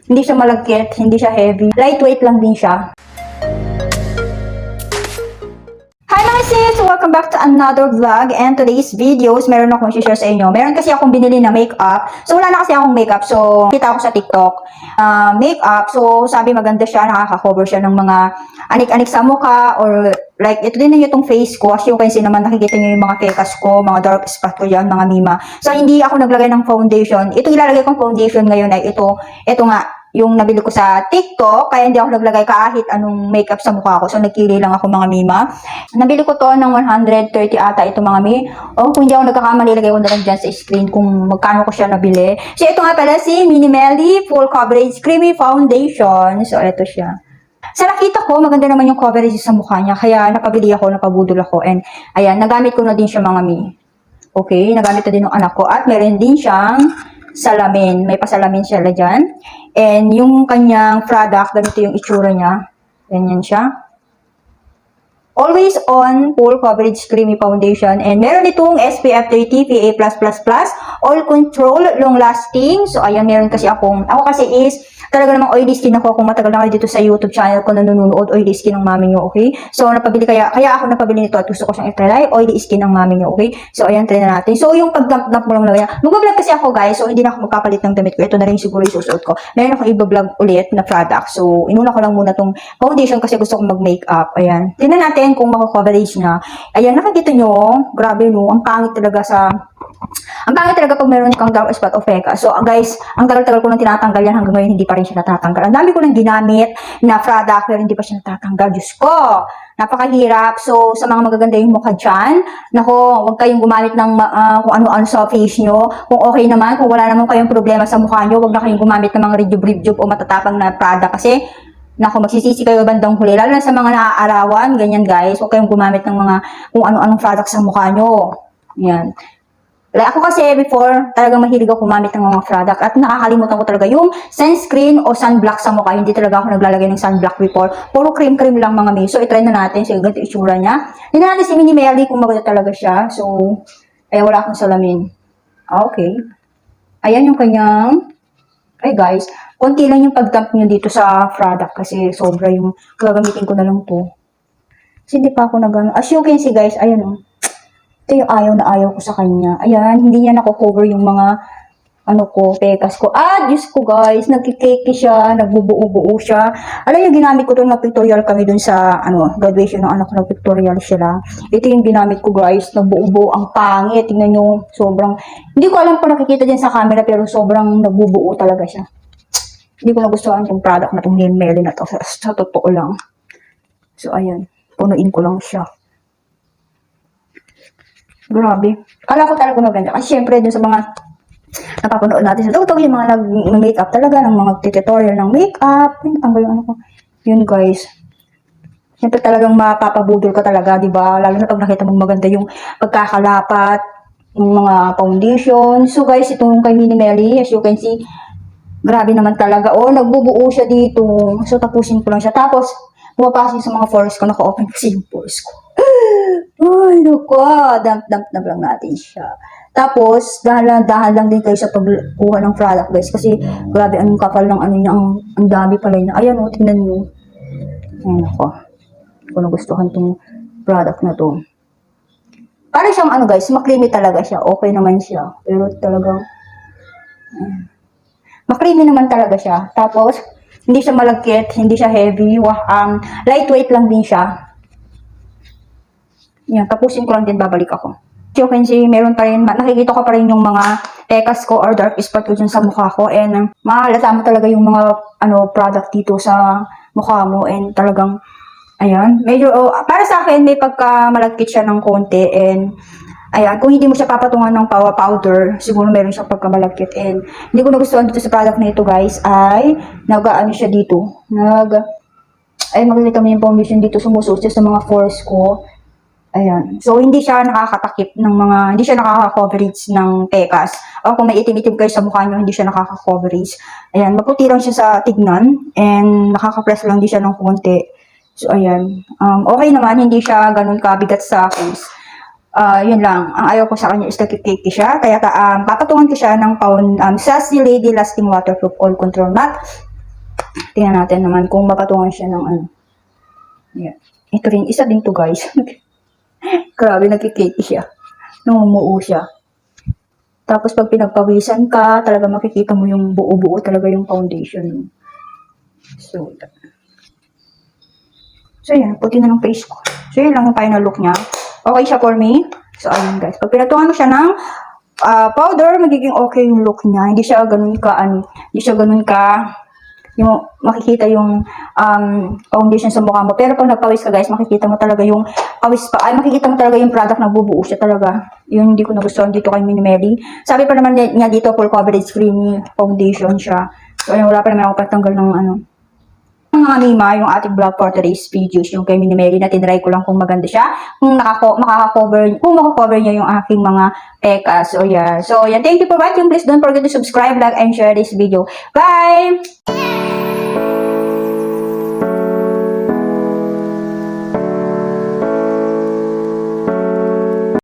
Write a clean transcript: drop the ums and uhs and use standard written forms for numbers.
Hindi siya malagkit, hindi siya heavy. Lightweight lang din siya. Hi mga sis! Welcome back to another vlog, and today's videos, meron akong share sa inyo. Meron kasi akong binili na makeup. So wala na kasi akong makeup. So kita ko sa TikTok, makeup. So sabi maganda siya, nakaka-cover siya ng mga anik-anik sa mukha, or like ito din yung itong face ko. As you can see naman, nakikita nyo yung mga pekas ko, mga dark spot ko dyan, mga mima. So hindi ako naglagay ng foundation. Ito ilalagay kong foundation ngayon ay ito nga, yung nabili ko sa TikTok, kaya hindi ako naglagay kahit anong makeup sa mukha ko. So, nagkili lang ako mga mima. Nabili ko to ng 130 ata ito mga mi. O, kung hindi ako nagkakamali, lagay ko na lang dyan sa screen kung magkano ko siya nabili. So, ito nga pala si Mini Melly Full Coverage Creamy Foundation. So, ito siya. Sa nakita ko, maganda naman yung coverage sa mukha niya. Kaya, napabili ako, napabudol ako. And, ayan, nagamit ko na din siya mga mi. Okay, nagamit na din ng anak ko. At meron din siyang salamin. May pasalamin siya dyan. And yung kanyang product, ganito yung itsura niya. Ganyan siya. Always on full coverage creamy foundation. And meron itong SPF 30 PA+++, all control, long lasting. So ayan, meron kasi ako kasi is talaga namang oily skin ako. Kung matagal na kayo dito sa YouTube channel ko nanonood, oily skin ng mami nyo, okay? So kaya ako napabili nito at gusto ko siyang i-try. Oily skin ng mami nyo, okay? So ayan, try na natin. So yung pag-dump mo lang yan. Mag-vlog kasi ako guys, so hindi na ako magpapalit ng damit ko. Ito na rin siguro yung susuot ko. Meron akong i-vlog ulit na product. So inuna ko lang muna tong foundation kasi gusto kong mag-makeup. Ayan. Tingnan natin kung mako-coverage niya. Ayan, nakikita nyo, grabe no, ang pangit talaga pag meron kang dark spot o peka. So guys, ang tagal-tagal ko nang tinatanggal yan, hanggang ngayon hindi pa rin siya natatanggal. Ang dami ko nang ginamit na product pero hindi pa siya natatanggal. Diyos ko, napakahirap. So sa mga magaganda yung mukha dyan, nako, huwag kayong gumamit ng kung ano-ano sa face nyo. Kung okay naman, kung wala naman kayong problema sa mukha nyo, huwag na kayong gumamit ng mga rejuve o matatapang na product kasi naku, magsisisi kayo bandang huli. Lalo na sa mga naaarawan, ganyan guys. Huwag kayong gumamit ng mga kung ano-anong product sa mukha nyo. Yan. Like ako kasi before, talagang mahilig ako gumamit ng mga product at nakakalimutan ko talaga yung sunscreen o sunblock sa mukha. Hindi talaga ako naglalagay ng sunblock before. Puro cream-cream lang mga may. So, itry na natin. So, ganito itsura niya. Hindi natin si Mini Melly kung maganda talaga siya. So, ay wala akong salamin. Okay. Ayan yung kanyang... Ay guys, konti lang yung pag-dump nyo dito sa product kasi sobra yung gagamitin ko na lang to. Kasi hindi pa ako nag-ano. As you can see guys, ayan o. Ito yung ayaw na ayaw ko sa kanya. Ayan, hindi niya nako-cover yung mga pekas ko. Diyos ko guys, nagkikeke siya, nagbubuo-buo siya. Alam niyo, ginamit ko to na pictorial kami dun sa graduation ng anak ko, na pictorial sila. Ito yung ginamit ko guys, nagbuo-buo, ang pangit. Tingnan nyo, sobrang, hindi ko alam kung nakikita din sa camera, pero sobrang nagbubuo talaga siya. Hindi ko nagustuhan yung product na itong Mini Melly na to. Sa totoo lang. So, ayan. Punuin ko lang siya. Grabe. Kala ko talaga maganda. Kasi syempre, dun sa mga napapanood natin sa TikTok, yung mga nag-makeup talaga, ng mga tutorial ng makeup. Tanggal yung ko. Yun guys. Syempre talagang mapapabudol ka talaga, di ba? Lalo na pag nakita mong maganda yung pagkakalapat ng mga foundation. So guys, itong kay Mini Melly, as you can see, grabe naman talaga. Nagbubuo siya dito. So tapusin ko lang siya. Tapos, pumapasok sa mga pores ko. Naka-open kasi yung pores ko. Ay, naku. Dump lang natin siya. Tapos, dahan lang din kayo sa pagkuha ng product, guys. Kasi, grabe, anong kapal ng niya. Ang dami pala niya. Ayan, tingnan nyo. Ayan ako. Kung nagustuhan tong product na to. Parang siyang guys, makrimi talaga siya. Okay naman siya. Pero talagang, makrimi naman talaga siya. Tapos, hindi siya malagkit, hindi siya heavy. Lightweight lang din siya. Yan, tapusin ko lang din, babalik ako. So, you can see, meron pa rin, nakikita ko pa rin yung mga pekas ko or dark spot ko dyan sa mukha ko. And, mahalata mo talaga yung mga, product dito sa mukha mo. And, talagang, ayan, medyo, para sa akin, may pagka-malagkit siya ng konti. And, ayan, kung hindi mo siya papatungan ng powder, siguro meron siyang pagkamalagkit. And, hindi ko nagustuhan dito sa product na ito, guys, ay, siya dito. Makikita mo yung foundation dito, sumusuot siya sa mga pores ko. Ayan. So, hindi siya nakakatakip ng hindi siya nakaka-coverage ng pekas. O kung may itim-itim kayo sa mukha nyo, hindi siya nakaka-coverage. Ayan. Maputi lang siya sa tignan. And, nakaka-press lang din siya ng konti. So, ayan. Okay naman, hindi siya ganun kabigat sa face. Yun lang. Ang ayaw ko sa kanya is nagkikiki siya. Kaya, papatungan ko siya ng Sassy Lady Lasting Waterproof All Control Matte. Tingnan natin naman kung mapatungan siya ng ano. Yan. Ito rin, isa din to guys. Grabe, nagkikiki siya. Namumuo siya. Tapos pag pinagpawisan ka, talaga makikita mo yung buo-buo talaga yung foundation. So, yan, puti na ng face ko. So, yun lang yung final look niya. Okay siya for me. So, ayun guys. Pag pinatungan mo siya ng powder, magiging okay yung look niya. Hindi siya ganun ka, yung makikita yung foundation sa mukha mo. Pero pag nagpawis ka guys, makikita mo talaga yung makikita mo talaga yung product na bubuo siya talaga. Yun hindi ko nagustuhan dito kay Minimeli. Sabi pa naman niya dito, full coverage creamy foundation siya. So, ayun, wala pa naman ako patanggal ng mga mima, yung ating vlog for today's videos, yung kay Minimeli na tinry ko lang kung maganda siya, kung makakover niya yung aking mga pekas. So, yan. So, yan. Thank you for watching. Please don't forget to subscribe, like, and share this video. Bye!